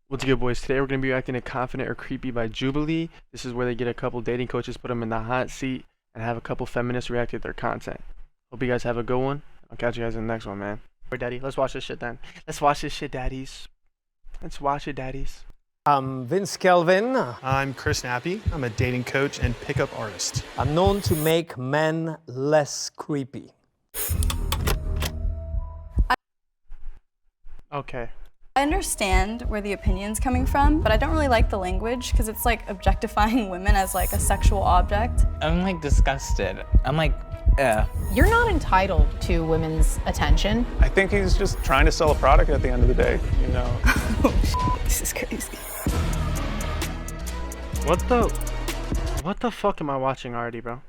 What's good, boys? Today we're going to be reacting to Confident or Creepy by Jubilee. This is where they get a couple dating coaches, put them in the hot seat, and have a couple feminists react to their content. Hope you guys have a good one. I'll catch you guys in the next one, man. Alright, daddy, let's watch this shit then. Let's watch this shit, daddies. Let's watch it, daddies. I'm Vince Kelvin. I'm Chris Nappy. I'm a dating coach and pickup artist. I'm known to make men less creepy. Okay. I understand where the opinion's coming from, but I don't really like the language because it's like objectifying women as like a sexual object. I'm like disgusted. I'm like, You're not entitled to women's attention. I think he's just trying to sell a product at the end of the day, you know. Oh, this is crazy. What the fuck am I watching already, bro?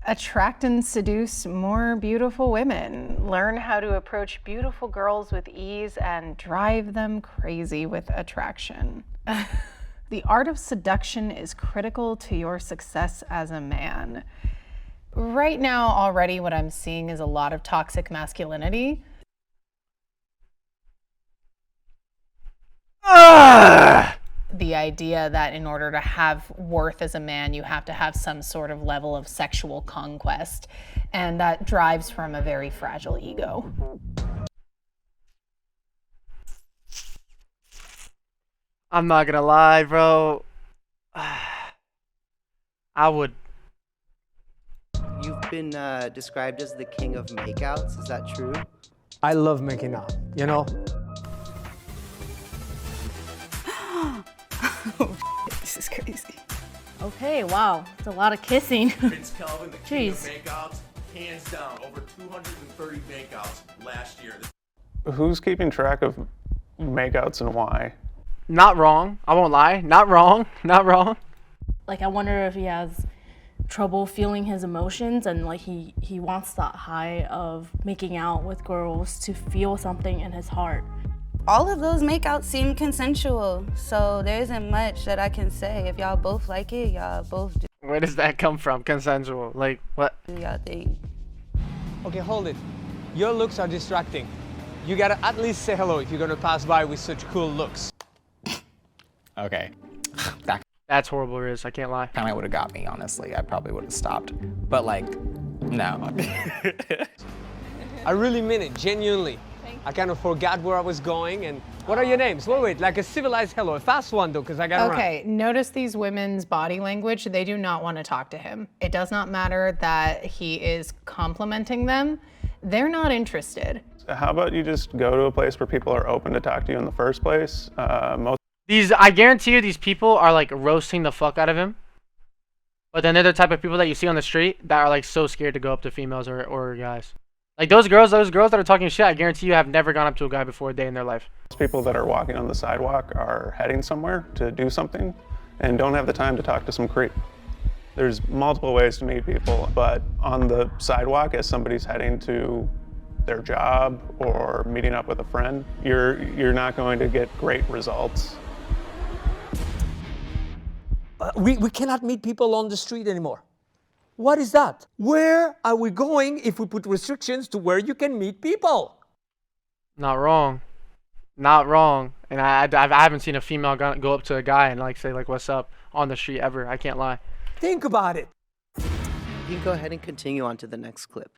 Attract and seduce more beautiful women. Learn how to approach beautiful girls with ease and drive them crazy with attraction. The art of seduction is critical to your success as a man. Right now, already what I'm seeing is a lot of toxic masculinity. The idea that in order to have worth as a man, you have to have some sort of level of sexual conquest, and that drives from a very fragile ego. I'm not gonna lie, bro. I would. You've been described as the king of makeouts. Is that true? I love making out, you know? This is crazy. Okay, wow, it's a lot of kissing. Vince Kelvin, the king Jeez. of makeouts, hands down, over 230 makeouts last year. Who's keeping track of makeouts and why? Not wrong. I won't lie. Not wrong. Not wrong. Like, I wonder if he has trouble feeling his emotions, and like he wants that high of making out with girls to feel something in his heart. All of those makeouts seem consensual, so there isn't much that I can say. If y'all both like it, y'all both do Where does that come from? Consensual. Like, what? y'all thing. Okay, hold it. Your looks are distracting. You gotta at least say hello if you're gonna pass by with such cool looks. okay. That That's horrible, Riz. I can't lie. kind of would have got me, honestly. I probably would have stopped. But like, no. I really mean it, genuinely. I kind of forgot where I was going, and what are your names? Wait, like a civilized hello, a fast one though, because I gotta run. Okay, notice these women's body language. They do not want to talk to him. It does not matter that he is complimenting them. They're not interested. How about you just go to a place where people are open to talk to you in the first place? I guarantee you these people are like roasting the fuck out of him. But then they're the type of people that you see on the street that are like so scared to go up to females or guys. Like those girls that are talking shit, I guarantee you have never gone up to a guy before a day in their life. Most people that are walking on the sidewalk are heading somewhere to do something and don't have the time to talk to some creep. There's multiple ways to meet people, but on the sidewalk as somebody's heading to their job or meeting up with a friend, you're not going to get great results. We cannot meet people on the street anymore. What is that? Where are we going if we put restrictions to where you can meet people? Not wrong. Not wrong. And I haven't seen a female go up to a guy and like say like what's up on the street ever. I can't lie. Think about it. You can go ahead and continue on to the next clip.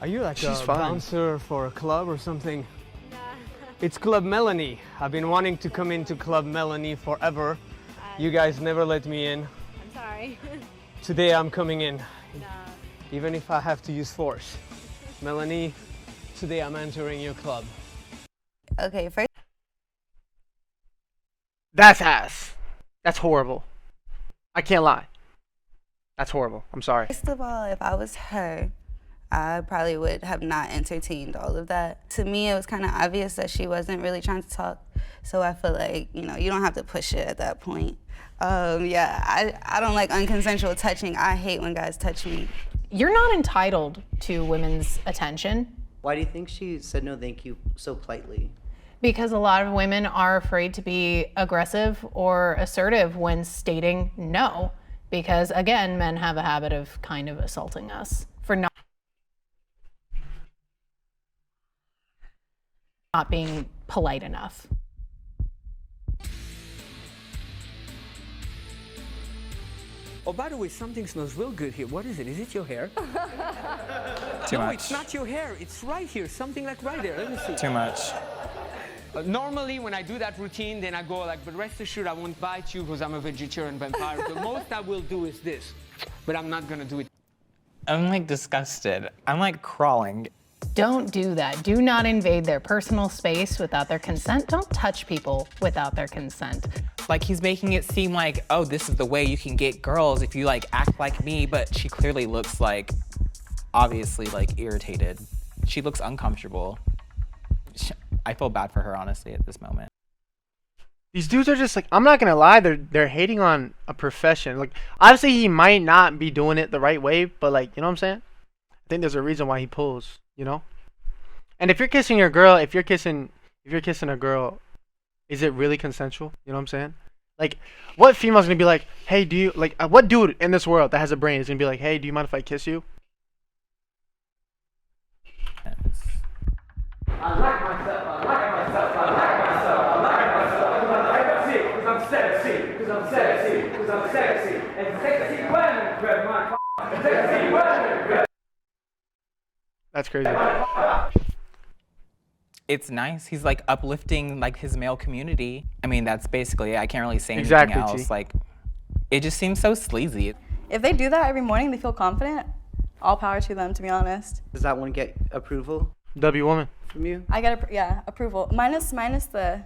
Are you like She's a fine. bouncer for a club or something? It's Club Melanie. I've been wanting to come into Club Melanie forever. You guys never let me in. I'm sorry. Today I'm coming in, even if I have to use force. Melanie, today I'm entering your club. Okay, first That's ass. That's horrible. I can't lie. That's horrible. I'm sorry. of all, if I was her, I probably would have not entertained all of that. To me, it was kind of obvious that she wasn't really trying to talk. So I feel like, you know, you don't have to push it at that point. Yeah, I don't like unconsensual touching. I hate when guys touch me. You're not entitled to women's attention Why do you think she said no thank you so politely? because a lot of women are afraid to be aggressive or assertive when stating no. Because again, men have a habit of kind of assaulting us for not. not being polite enough. Oh, by the way, something smells real good here. What is it? Is it your hair? Too No, much. it's not your hair. It's right here. Something like right there. Let me see. Too much. Normally, when I do that routine, then I go like, but rest assured, I won't bite you because I'm a vegetarian vampire. The most I will do is this, but I'm not gonna do it. I'm like disgusted. I'm like crawling. Don't do that. Do not invade their personal space without their consent. Don't touch people without their consent. Like he's making it seem like, oh, this is the way you can get girls if you like act like me, but she clearly looks like, obviously like irritated. She looks uncomfortable. I feel bad for her, honestly, at this moment. These dudes are just like, I'm not gonna lie, they're hating on a profession. Like, obviously he might not be doing it the right way, but like, you know what I'm saying? I think there's a reason why he pulls, you know? And if you're kissing your girl, if you're kissing a girl, is it really consensual? You know what I'm saying? Like, what female's gonna be like, hey, do you, like, what dude in this world that has a brain is gonna be like, hey, do you mind if I kiss you? I like myself, I like myself, I like myself, I like myself, I like myself, because I'm sexy, because I'm sexy, because I'm sexy, and sexy women grab my sexy women grab. That's crazy. It's nice. He's like uplifting like his male community. I mean, that's basically it. I can't really say anything Exactly, else. T. Like, it just seems so sleazy. If they do that every morning, they feel confident. All power to them, to be honest. Does that one get approval W woman. from you? I get approval. Minus the,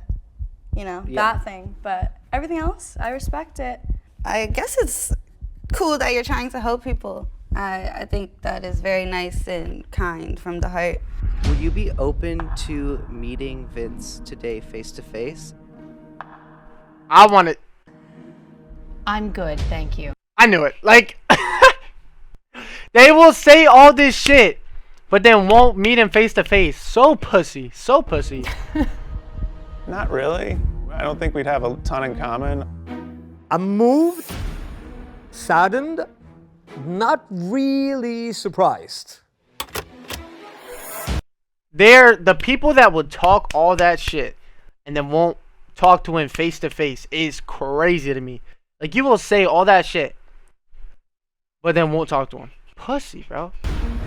that thing. But everything else, I respect it. I guess it's cool that you're trying to help people. I think that is very nice and kind from the heart. Would you be open to meeting Vince today face to face? I want it. I'm good, thank you. I knew it. Like, they will say all this shit, but then won't meet him face to face. So pussy. So pussy. Not really. I don't think we'd have a ton in common. I'm moved, saddened, not really surprised. They're the people that would talk all that shit and then won't talk to him face to face is crazy to me. Like, you will say all that shit, but then won't talk to him. Pussy, bro.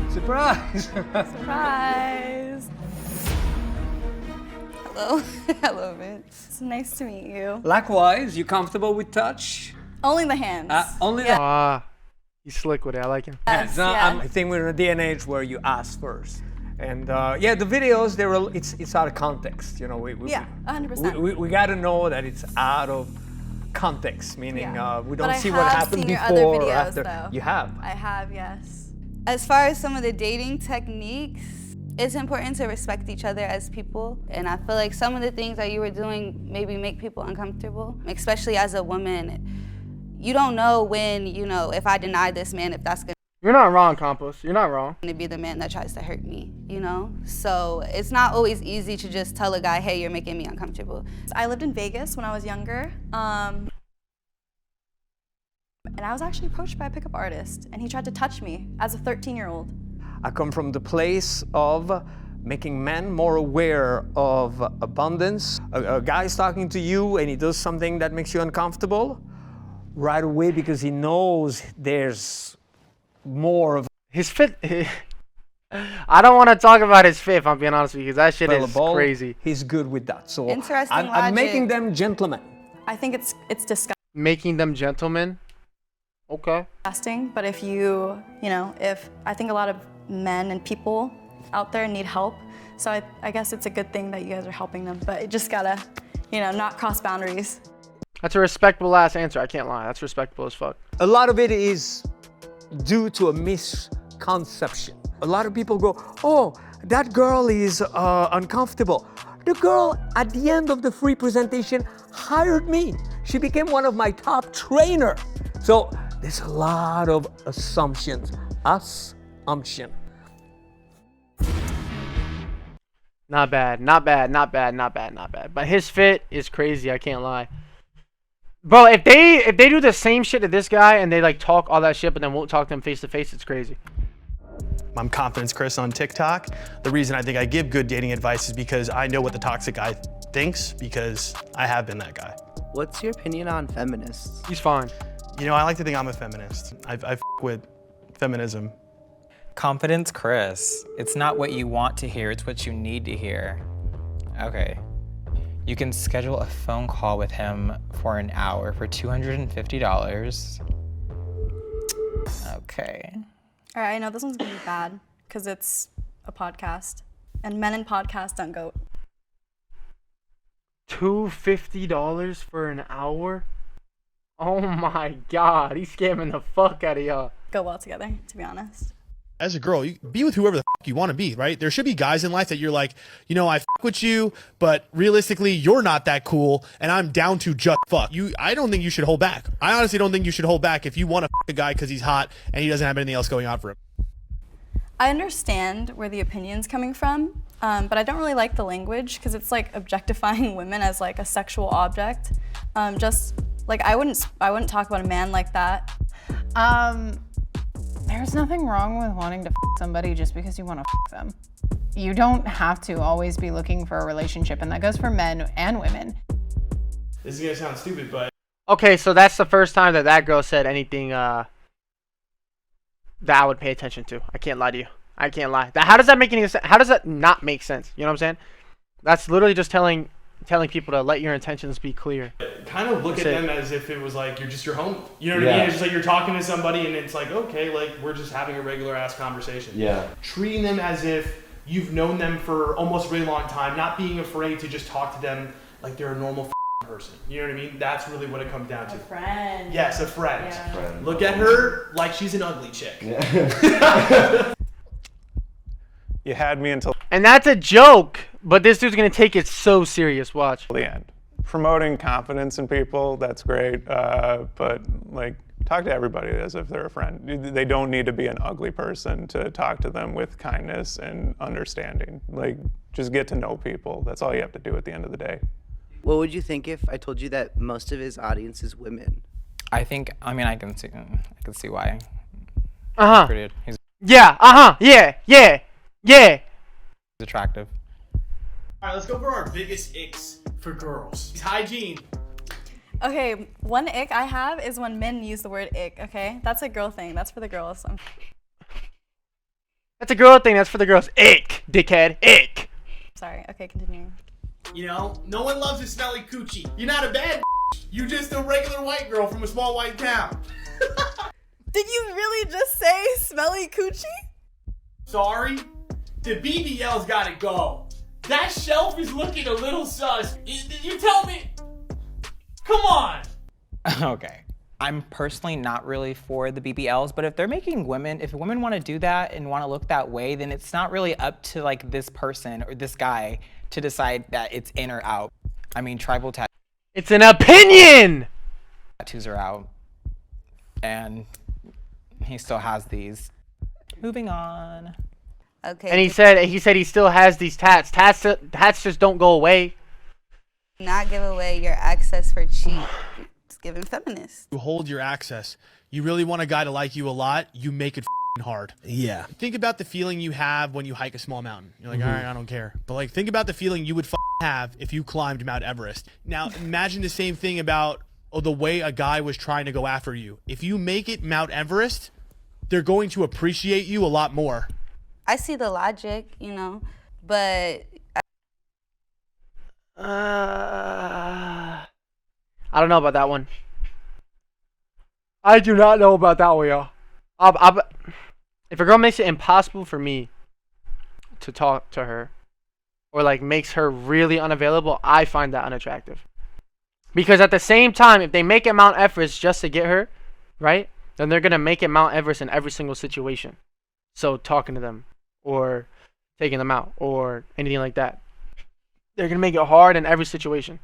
Surprise! Surprise! Hello. Hello, Vince. It's nice to meet you. Likewise, you comfortable with touch? Only the hands. Only Yeah. the He's slick with it. I like him. hands. yeah. I think we're in a day and age where you ask first. And yeah, the videos, it's out of context. You know, we 100%. we got to know that it's out of context, meaning we don't see what happened seen your before other or videos, after. though. You have. I have, yes. As far as some of the dating techniques, it's important to respect each other as people. And I feel like some of the things that you were doing maybe make people uncomfortable, especially as a woman. You don't know when, if I deny this man, if that's You're not wrong, Campos. You're not wrong. gonna be the man that tries to hurt me, So it's not always easy to just tell a guy, hey, you're making me uncomfortable. I lived in Vegas when I was younger. And I was actually approached by a pickup artist, and he tried to touch me as a 13-year-old. I come from the place of making men more aware of abundance. A guy's talking to you and he does something that makes you uncomfortable right away because he knows there's more of His fit. I don't want to talk about his fit, if I'm being honest with you, because that shit is available. crazy. He's good with that. So Interesting I'm making logic. them gentlemen. I think it's Making them gentlemen. Okay. disgusting, but if if I think a lot of men and people out there need help, so I guess it's a good thing that you guys are helping them, but it just gotta, not cross boundaries. That's a respectable ass answer. I can't lie. That's respectable as fuck. A lot of it is due to a misconception. A lot of people go, oh, that girl is uncomfortable. The girl at the end of the free presentation hired me. She became one of my top trainer. So there's a lot of assumptions. Assumption. Not bad. Not bad. Not bad. Not bad. Not bad. But his fit is crazy. I can't lie. Bro, if they do the same shit to this guy and they like talk all that shit but then won't talk to him face to face, it's crazy. I'm Confidence Chris on TikTok. The reason I think I give good dating advice is because I know what the toxic guy thinks, because I have been that guy. What's your opinion on feminists? He's fine. You know, I like to think I'm a feminist. I f with feminism. Confidence Chris. It's not what you want to hear, it's what you need to hear. Okay. You can schedule a phone call with him for an hour for $250. Okay. All right, I know this one's gonna be bad because it's a podcast, and men in podcasts don't go. $250 for an hour? Oh my God, he's scamming the fuck out of y'all. Go well together, to be honest. As a girl, you be with whoever the fuck you want to be, right? There should be guys in life that you're like, you know, I fuck with you, but realistically, you're not that cool, and I'm down to just fuck. I don't think you should hold back. I honestly don't think you should hold back if you want to fuck a guy because he's hot and he doesn't have anything else going on for him. I understand where the opinion's coming from, but I don't really like the language because it's like objectifying women as like a sexual object. Just like I wouldn't talk about a man like that. There's nothing wrong with wanting to f somebody just because you want to f them. You don't have to always be looking for a relationship, and that goes for men and women. This is gonna sound stupid, but Okay, so that's the first time that that girl said anything that I would pay attention to. I can't lie to you. I can't lie. How does that make any sense? How does that not make sense? You know what I'm saying? That's literally just telling people to let your intentions be clear. kind of look at them as if it was like you're just your homie. You know what I mean? It's just like you're talking to somebody and it's like, okay, like we're just having a regular ass conversation. Yeah. Treating them as if you've known them for almost a really long time, not being afraid to just talk to them like they're a normal person. You know what I mean? That's really what it comes down to. A friend. Yes, a friend. Yeah. Friend. Look at her like she's an ugly chick. Yeah. You had me until And that's a joke, but this dude's gonna take it so serious. Watch. the end. Promoting confidence in people, that's great, but like talk to everybody as if they're a friend. They don't need to be an ugly person to talk to them with kindness and understanding. Like, just get to know people. That's all you have to do at the end of the day. What would you think if I told you that most of his audience is women? I can see why. He's Yeah. Yeah. He's attractive. All right, let's go for our biggest icks for girls. Hygiene. Okay, one ick I have is when men use the word ick, okay? That's a girl thing. That's for the girls. That's a girl thing. That's for the girls. Ick, dickhead. Ick. Sorry. Okay, continue. You know, no one loves a smelly coochie. You're not a bad You're just a regular white girl from a small white town. Did you really just say smelly coochie? Sorry? The BBL's gotta go. That shelf is looking a little sus. You tell me. Come on. Okay. I'm personally not really for the BBLs, but if they're making women, if women want to do that and want to look that way, then it's not really up to like this person or this guy to decide that it's in or out. I mean, tribal tattoos. It's an opinion. Tattoos are out, and he still has these. Moving on. Okay. And he said he still has these tats. Tats just don't go away. Not give away your access for cheap. It's giving feminists. You hold your access. You really want a guy to like you a lot, you make it hard. Yeah. Think about the feeling you have when you hike a small mountain. You're like, all right, I don't care. But like, think about the feeling you would have if you climbed Mount Everest. Now, imagine the same thing about the way a guy was trying to go after you. If you make it Mount Everest, they're going to appreciate you a lot more. I see the logic, you know, but I don't know about that one. I do not know about that one, y'all. If a girl makes it impossible for me to talk to her, or like makes her really unavailable, I find that unattractive. Because at the same time, if they make it Mount Everest just to get her, right, then they're gonna make it Mount Everest in every single situation. So talking to them, or taking them out, or anything like that, they're gonna make it hard in every situation.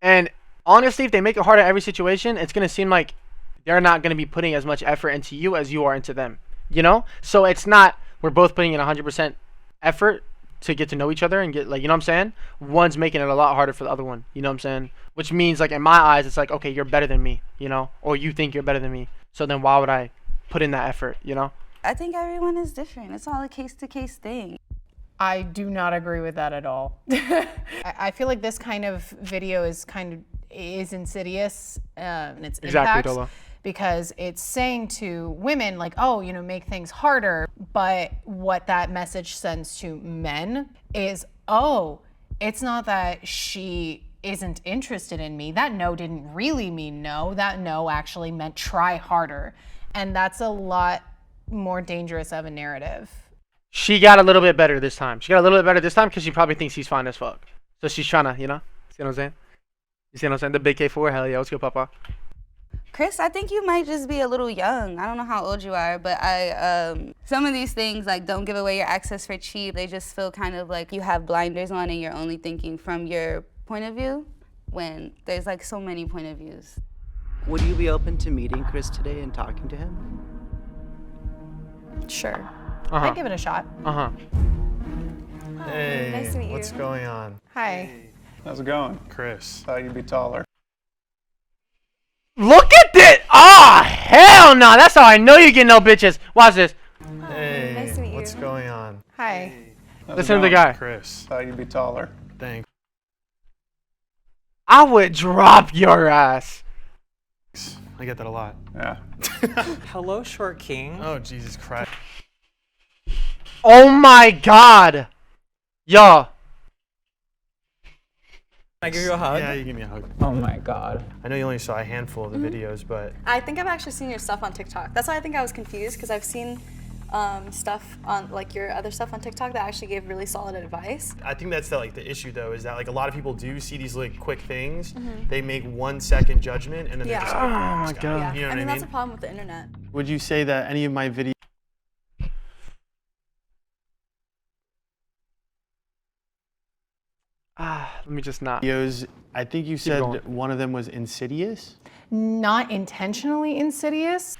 And honestly, if they make it hard in every situation, it's gonna seem like they're not gonna be putting as much effort into you as you are into them. You know? So it's not we're both putting in 100% effort to get to know each other and get, like, you know what I'm saying? One's making it a lot harder for the other one. You know what I'm saying? Which means, like, in my eyes, it's like, okay, you're better than me, you know? Or you think you're better than me. So then why would I put in that effort, you know? I think everyone is different. It's all a case-to-case thing. I do not agree with that at all. I feel like this kind of video is insidious in its impact, because it's saying to women like, oh, you know, make things harder. But what that message sends to men is, oh, it's not that she isn't interested in me. That no didn't really mean no. That no actually meant try harder. And that's a lot more dangerous of a narrative. She got a little bit better this time. She got a little bit better this time because she probably thinks he's fine as fuck. So she's trying to, you know? See what I'm saying? You see what I'm saying? The big K4, hell yeah, let's go, Papa. Chris, I think you might just be a little young. I don't know how old you are, but some of these things, like, don't give away your access for cheap. They just feel kind of like you have blinders on and you're only thinking from your point of view when there's like so many point of views. Would you be open to meeting Chris today and talking to him? Sure. I'd give it a shot. Hey, nice to meet you. what's going on? Hi. How's it going? Chris. Thought you'd be taller. Look at this! Ah, hell no! That's how I know you get no bitches. Watch this. Hey, nice to meet you. what's going on? Hi. Listen to the guy. Chris. Thought you'd be taller. Thanks. I would drop your ass. I get that a lot. Yeah. Hello, short king. Oh, Jesus Christ. Oh my god. Yo. Can I give you a hug? Yeah, you give me a hug. Oh my god. I know you only saw a handful of the videos, but I think I've actually seen your stuff on TikTok. That's why I think I was confused, because I've seen stuff on, like, your other stuff on TikTok that actually gave really solid advice. I think that's the issue though, is that like a lot of people do see these like quick things. They make 1 second judgment and then they're just like, oh my god. Yeah, You know I what mean, I that's mean? a problem with the internet. Would you say that any of my videos Let me just not. I think you said going. one of them was insidious? Not intentionally insidious,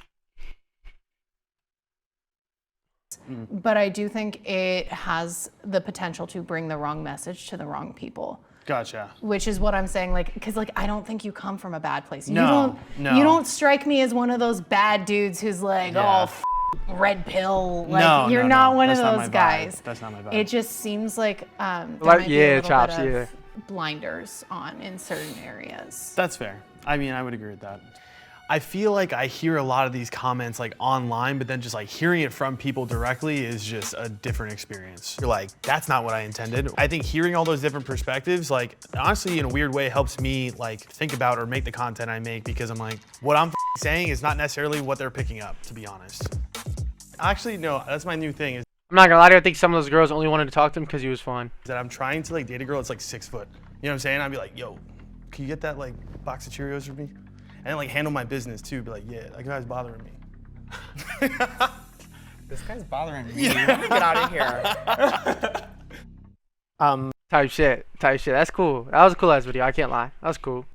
but I do think it has the potential to bring the wrong message to the wrong people. Gotcha. Which is what I'm saying, like, because like I don't think you come from a bad place. No, you don't strike me as one of those bad dudes who's like, Yeah. red pill. Like you're not one of those guys. That's not my vibe. It just seems like there Like, might be yeah, a little chops, bit of yeah. blinders on in certain areas. That's fair. I mean, I would agree with that. I feel like I hear a lot of these comments like online, but then just like hearing it from people directly is just a different experience. You're like, that's not what I intended. I think hearing all those different perspectives, like honestly, in a weird way, helps me like think about or make the content I make, because I'm like, what I'm saying is not necessarily what they're picking up, to be honest. Actually, no, that's my new thing, is I'm not gonna lie to you, I think some of those girls only wanted to talk to him because he was fun. that I'm trying to like date a girl that's like 6 foot. You know what I'm saying? I'd be like, yo, can you get that like box of Cheerios for me? And then like handle my business too. Be like, yeah, that guy's bothering me. This guy's bothering me. Get out of here. Type shit. That's cool. That was a cool ass video. I can't lie. That was cool.